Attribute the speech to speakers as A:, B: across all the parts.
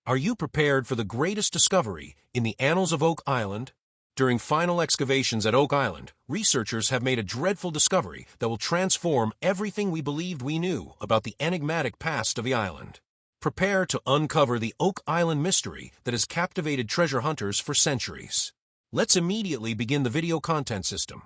A: Are you prepared for the greatest discovery in the annals of Oak Island? During final excavations at Oak Island, researchers have made a dreadful discovery that will transform everything we believed we knew about the enigmatic past of the island. Prepare to uncover the Oak Island mystery that has captivated treasure hunters for centuries. Let's immediately begin the video content system.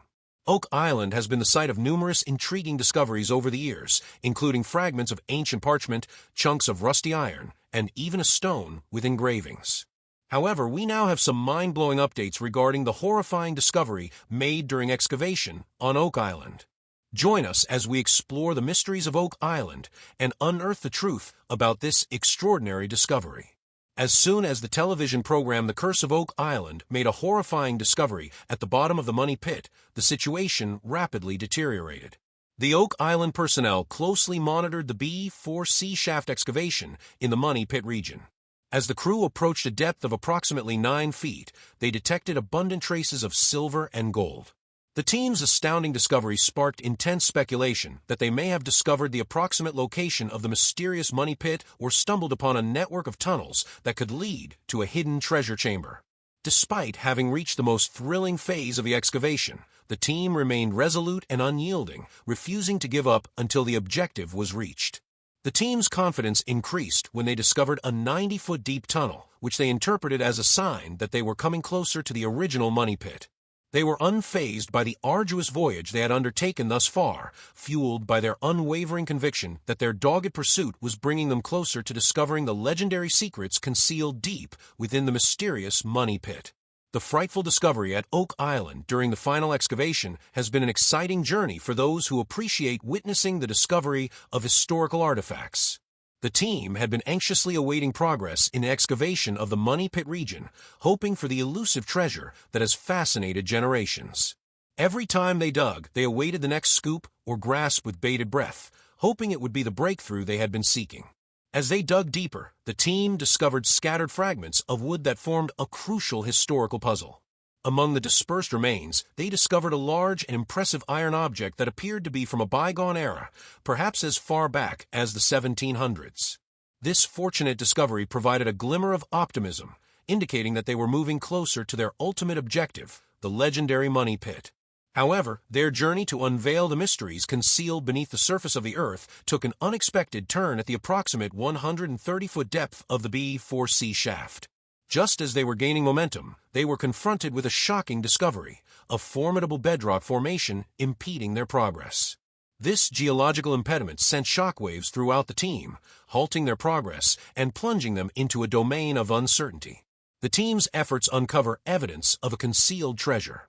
A: Oak Island has been the site of numerous intriguing discoveries over the years, including fragments of ancient parchment, chunks of rusty iron, and even a stone with engravings. However, we now have some mind-blowing updates regarding the horrifying discovery made during excavation on Oak Island. Join us as we explore the mysteries of Oak Island and unearth the truth about this extraordinary discovery. As soon as the television program The Curse of Oak Island made a horrifying discovery at the bottom of the money pit, the situation rapidly deteriorated. The Oak Island personnel closely monitored the B4C shaft excavation in the money pit region. As the crew approached a depth of approximately 9 feet, they detected abundant traces of silver and gold. The team's astounding discovery sparked intense speculation that they may have discovered the approximate location of the mysterious money pit or stumbled upon a network of tunnels that could lead to a hidden treasure chamber. Despite having reached the most thrilling phase of the excavation, the team remained resolute and unyielding, refusing to give up until the objective was reached. The team's confidence increased when they discovered a 90-foot deep tunnel, which they interpreted as a sign that they were coming closer to the original money pit. They were unfazed by the arduous voyage they had undertaken thus far, fueled by their unwavering conviction that their dogged pursuit was bringing them closer to discovering the legendary secrets concealed deep within the mysterious money pit. The frightful discovery at Oak Island during the final excavation has been an exciting journey for those who appreciate witnessing the discovery of historical artifacts. The team had been anxiously awaiting progress in the excavation of the money pit region, hoping for the elusive treasure that has fascinated generations. Every time they dug, they awaited the next scoop or grasped with bated breath, hoping it would be the breakthrough they had been seeking. As they dug deeper, the team discovered scattered fragments of wood that formed a crucial historical puzzle. Among the dispersed remains, they discovered a large and impressive iron object that appeared to be from a bygone era, perhaps as far back as the 1700s. This fortunate discovery provided a glimmer of optimism, indicating that they were moving closer to their ultimate objective, the legendary money pit. However, their journey to unveil the mysteries concealed beneath the surface of the earth took an unexpected turn at the approximate 130-foot depth of the B4C shaft. Just as they were gaining momentum, they were confronted with a shocking discovery, a formidable bedrock formation impeding their progress. This geological impediment sent shockwaves throughout the team, halting their progress and plunging them into a domain of uncertainty. The team's efforts uncover evidence of a concealed treasure.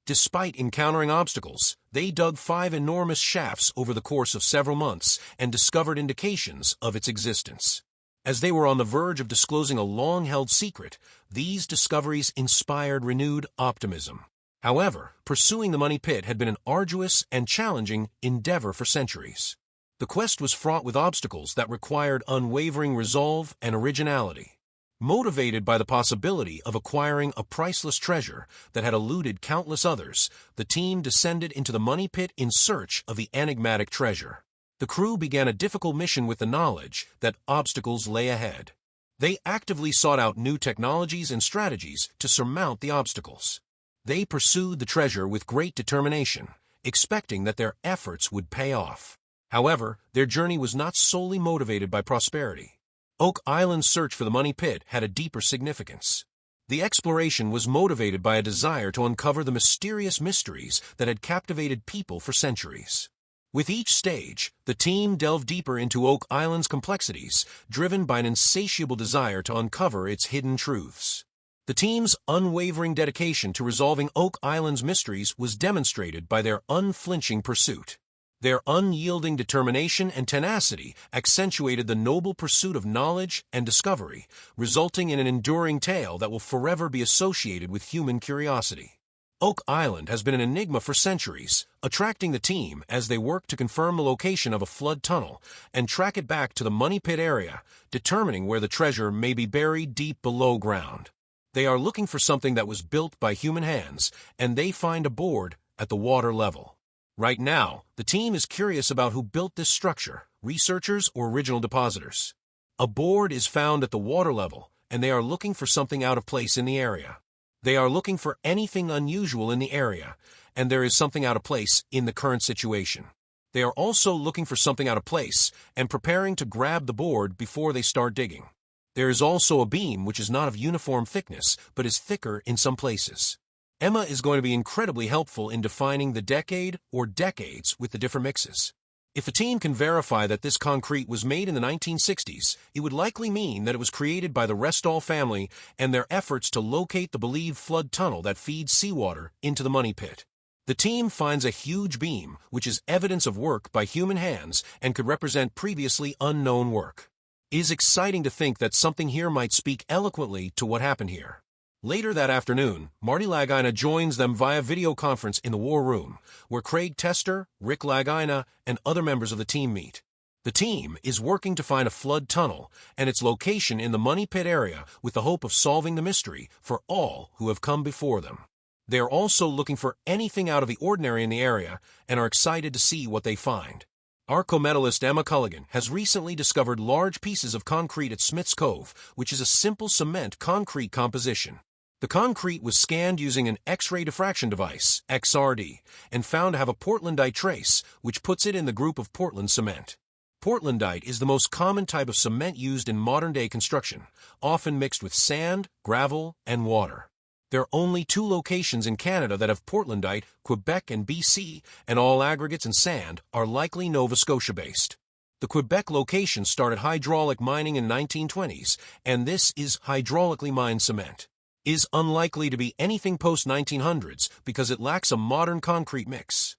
A: Despite encountering obstacles, they dug 5 enormous shafts over the course of several months and discovered indications of its existence. As they were on the verge of disclosing a long-held secret, these discoveries inspired renewed optimism. However, pursuing the money pit had been an arduous and challenging endeavor for centuries. The quest was fraught with obstacles that required unwavering resolve and originality. Motivated by the possibility of acquiring a priceless treasure that had eluded countless others, the team descended into the money pit in search of the enigmatic treasure. The crew began a difficult mission with the knowledge that obstacles lay ahead. They actively sought out new technologies and strategies to surmount the obstacles. They pursued the treasure with great determination, expecting that their efforts would pay off. However, their journey was not solely motivated by prosperity. Oak Island's search for the money pit had a deeper significance. The exploration was motivated by a desire to uncover the mysterious mysteries that had captivated people for centuries. With each stage, the team delved deeper into Oak Island's complexities, driven by an insatiable desire to uncover its hidden truths. The team's unwavering dedication to resolving Oak Island's mysteries was demonstrated by their unflinching pursuit. Their unyielding determination and tenacity accentuated the noble pursuit of knowledge and discovery, resulting in an enduring tale that will forever be associated with human curiosity. Oak Island has been an enigma for centuries, attracting the team as they work to confirm the location of a flood tunnel and track it back to the money pit area, determining where the treasure may be buried deep below ground. They are looking for something that was built by human hands, and they find a board at the water level. Right now, the team is curious about who built this structure, researchers or original depositors. A board is found at the water level, and they are looking for something out of place in the area. They are looking for anything unusual in the area, and there is something out of place in the current situation. They are also looking for something out of place and preparing to grab the board before they start digging. There is also a beam which is not of uniform thickness, but is thicker in some places. Emma is going to be incredibly helpful in defining the decade or decades with the different mixes. If a team can verify that this concrete was made in the 1960s, it would likely mean that it was created by the Restall family and their efforts to locate the believed flood tunnel that feeds seawater into the money pit. The team finds a huge beam, which is evidence of work by human hands and could represent previously unknown work. It is exciting to think that something here might speak eloquently to what happened here. Later that afternoon, Marty Lagina joins them via video conference in the war room, where Craig Tester, Rick Lagina, and other members of the team meet. The team is working to find a flood tunnel and its location in the money pit area with the hope of solving the mystery for all who have come before them. They are also looking for anything out of the ordinary in the area and are excited to see what they find. Our co-medalist Emma Culligan has recently discovered large pieces of concrete at Smith's Cove, which is a simple cement concrete composition. The concrete was scanned using an X-ray diffraction device, XRD, and found to have a Portlandite trace, which puts it in the group of Portland cement. Portlandite is the most common type of cement used in modern-day construction, often mixed with sand, gravel, and water. There are only 2 locations in Canada that have Portlandite, Quebec and BC, and all aggregates and sand are likely Nova Scotia-based. The Quebec location started hydraulic mining in 1920s, and this is hydraulically mined cement. It is unlikely to be anything post-1900s because it lacks a modern concrete mix.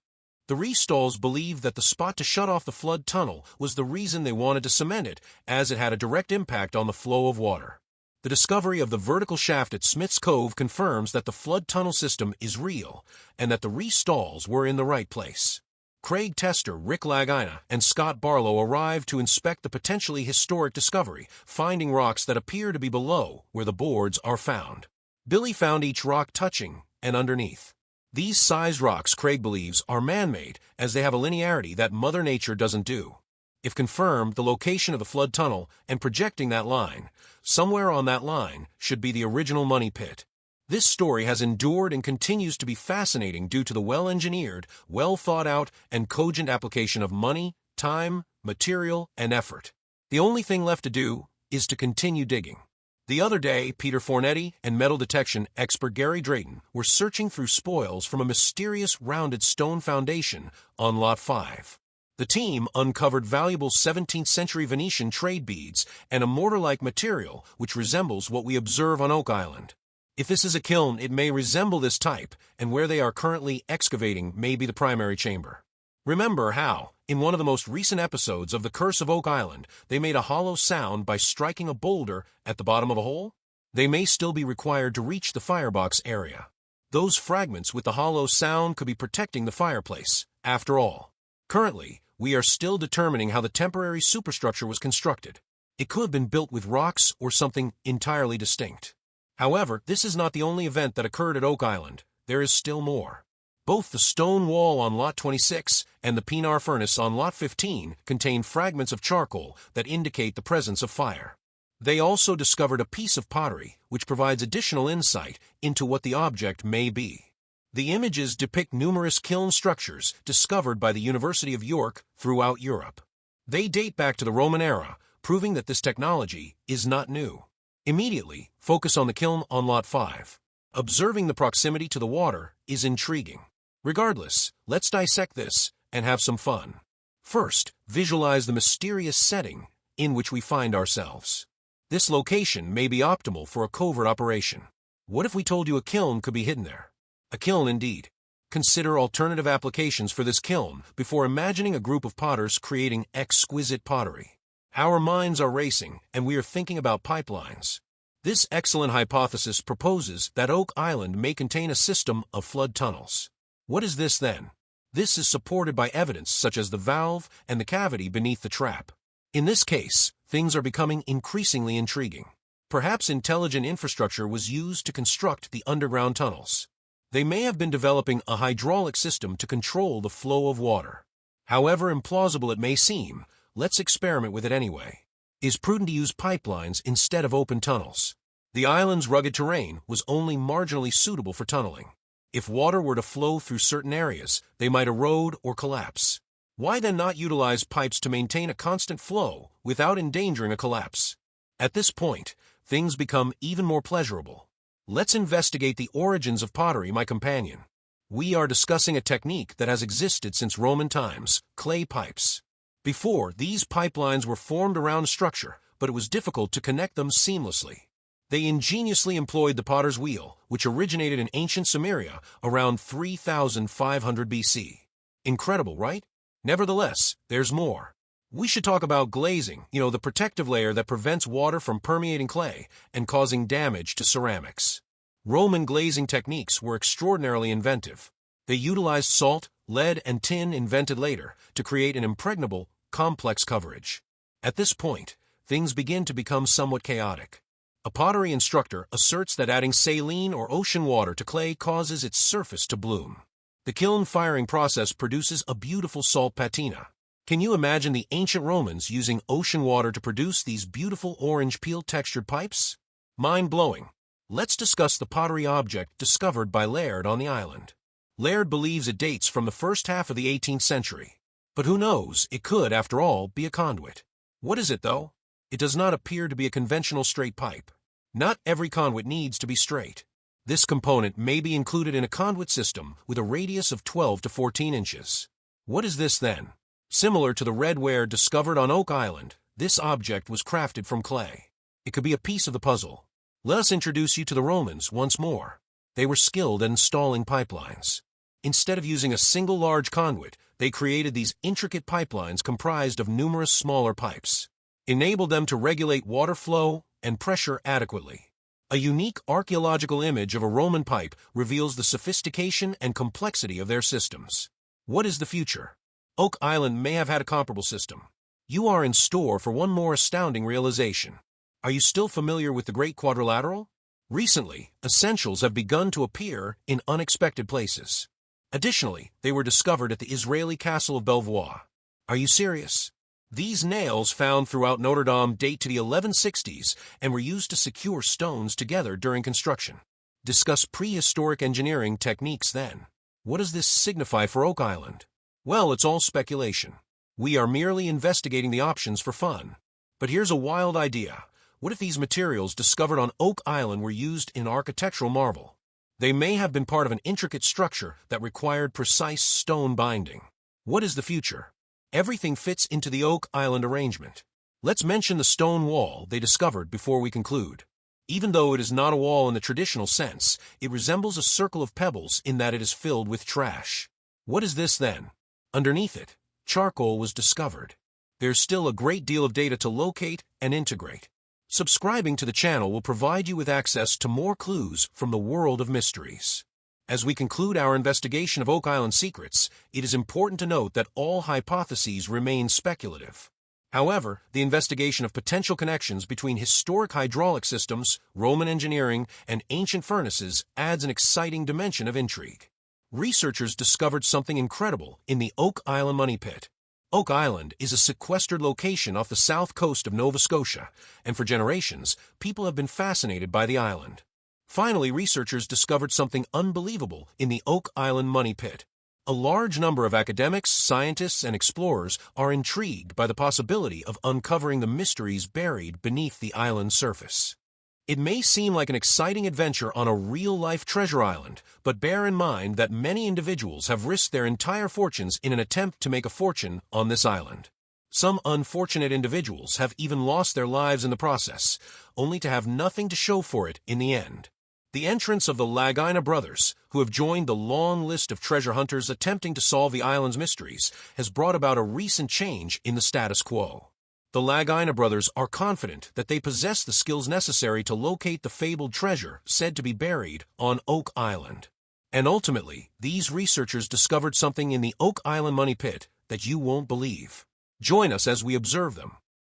A: The Restalls believed that the spot to shut off the flood tunnel was the reason they wanted to cement it, as it had a direct impact on the flow of water. The discovery of the vertical shaft at Smith's Cove confirms that the flood tunnel system is real and that the Restalls were in the right place. Craig Tester, Rick Lagina, and Scott Barlow arrived to inspect the potentially historic discovery, finding rocks that appear to be below where the boards are found. Billy found each rock touching and underneath. These sized rocks, Craig believes, are man-made, as they have a linearity that Mother Nature doesn't do. If confirmed, the location of the flood tunnel and projecting that line, somewhere on that line, should be the original money pit. This story has endured and continues to be fascinating due to the well-engineered, well-thought-out, and cogent application of money, time, material, and effort. The only thing left to do is to continue digging. The other day, Peter Fornetti and metal detection expert Gary Drayton were searching through spoils from a mysterious rounded stone foundation on Lot 5. The team uncovered valuable 17th-century Venetian trade beads and a mortar-like material which resembles what we observe on Oak Island. If this is a kiln, it may resemble this type, and where they are currently excavating may be the primary chamber. Remember how, in one of the most recent episodes of The Curse of Oak Island, they made a hollow sound by striking a boulder at the bottom of a hole? They may still be required to reach the firebox area. Those fragments with the hollow sound could be protecting the fireplace, after all. Currently, we are still determining how the temporary superstructure was constructed. It could have been built with rocks or something entirely distinct. However, this is not the only event that occurred at Oak Island. There is still more. Both the stone wall on Lot 26 and the Pinar furnace on Lot 15 contain fragments of charcoal that indicate the presence of fire. They also discovered a piece of pottery, which provides additional insight into what the object may be. The images depict numerous kiln structures discovered by the University of York throughout Europe. They date back to the Roman era, proving that this technology is not new. Immediately, focus on the kiln on Lot 5. Observing the proximity to the water is intriguing. Regardless, let's dissect this and have some fun. First, visualize the mysterious setting in which we find ourselves. This location may be optimal for a covert operation. What if we told you a kiln could be hidden there? A kiln indeed. Consider alternative applications for this kiln before imagining a group of potters creating exquisite pottery. Our minds are racing, and we are thinking about pipelines. This excellent hypothesis proposes that Oak Island may contain a system of flood tunnels. What is this then? This is supported by evidence such as the valve and the cavity beneath the trap. In this case, things are becoming increasingly intriguing. Perhaps intelligent infrastructure was used to construct the underground tunnels. They may have been developing a hydraulic system to control the flow of water. However implausible it may seem, let's experiment with it anyway. It is prudent to use pipelines instead of open tunnels. The island's rugged terrain was only marginally suitable for tunneling. If water were to flow through certain areas, they might erode or collapse. Why then not utilize pipes to maintain a constant flow without endangering a collapse? At this point, things become even more pleasurable. Let's investigate the origins of pottery, my companion. We are discussing a technique that has existed since Roman times, clay pipes. Before, these pipelines were formed around a structure, but it was difficult to connect them seamlessly. They ingeniously employed the potter's wheel, which originated in ancient Sumeria around 3500 BC. Incredible, right? Nevertheless, there's more. We should talk about glazing, the protective layer that prevents water from permeating clay and causing damage to ceramics. Roman glazing techniques were extraordinarily inventive. They utilized salt, lead, and tin invented later to create an impregnable, complex coverage. At this point, things begin to become somewhat chaotic. A pottery instructor asserts that adding saline or ocean water to clay causes its surface to bloom. The kiln firing process produces a beautiful salt patina. Can you imagine the ancient Romans using ocean water to produce these beautiful orange peel-textured pipes? Mind-blowing. Let's discuss the pottery object discovered by Laird on the island. Laird believes it dates from the first half of the 18th century. But who knows, it could, after all, be a conduit. What is it, though? It does not appear to be a conventional straight pipe. Not every conduit needs to be straight. This component may be included in a conduit system with a radius of 12 to 14 inches. What is this then? Similar to the redware discovered on Oak Island, this object was crafted from clay. It could be a piece of the puzzle. Let us introduce you to the Romans once more. They were skilled at installing pipelines. Instead of using a single large conduit, they created these intricate pipelines comprised of numerous smaller pipes. Enabled them to regulate water flow and pressure adequately. A unique archaeological image of a Roman pipe reveals the sophistication and complexity of their systems. What is the future? Oak Island may have had a comparable system. You are in store for one more astounding realization. Are you still familiar with the Great Quadrilateral? Recently, essentials have begun to appear in unexpected places. Additionally, they were discovered at the Israeli castle of Belvoir. Are you serious? These nails found throughout Notre Dame date to the 1160s and were used to secure stones together during construction. Discuss prehistoric engineering techniques then. What does this signify for Oak Island? Well, it's all speculation. We are merely investigating the options for fun. But here's a wild idea. What if these materials discovered on Oak Island were used in architectural marvel? They may have been part of an intricate structure that required precise stone binding. What is the future? Everything fits into the Oak Island arrangement. Let's mention the stone wall they discovered before we conclude. Even though it is not a wall in the traditional sense, it resembles a circle of pebbles in that it is filled with trash. What is this then? Underneath it, charcoal was discovered. There's still a great deal of data to locate and integrate. Subscribing to the channel will provide you with access to more clues from the world of mysteries. As we conclude our investigation of Oak Island secrets, it is important to note that all hypotheses remain speculative. However, the investigation of potential connections between historic hydraulic systems, Roman engineering, and ancient furnaces adds an exciting dimension of intrigue. Researchers discovered something incredible in the Oak Island Money Pit. Oak Island is a sequestered location off the south coast of Nova Scotia, and for generations, people have been fascinated by the island. Finally, researchers discovered something unbelievable in the Oak Island Money Pit. A large number of academics, scientists, and explorers are intrigued by the possibility of uncovering the mysteries buried beneath the island's surface. It may seem like an exciting adventure on a real-life treasure island, but bear in mind that many individuals have risked their entire fortunes in an attempt to make a fortune on this island. Some unfortunate individuals have even lost their lives in the process, only to have nothing to show for it in the end. The entrance of the Lagina brothers, who have joined the long list of treasure hunters attempting to solve the island's mysteries, has brought about a recent change in the status quo. The Lagina brothers are confident that they possess the skills necessary to locate the fabled treasure said to be buried on Oak Island. And ultimately, these researchers discovered something in the Oak Island Money Pit that you won't believe. Join us as we observe them.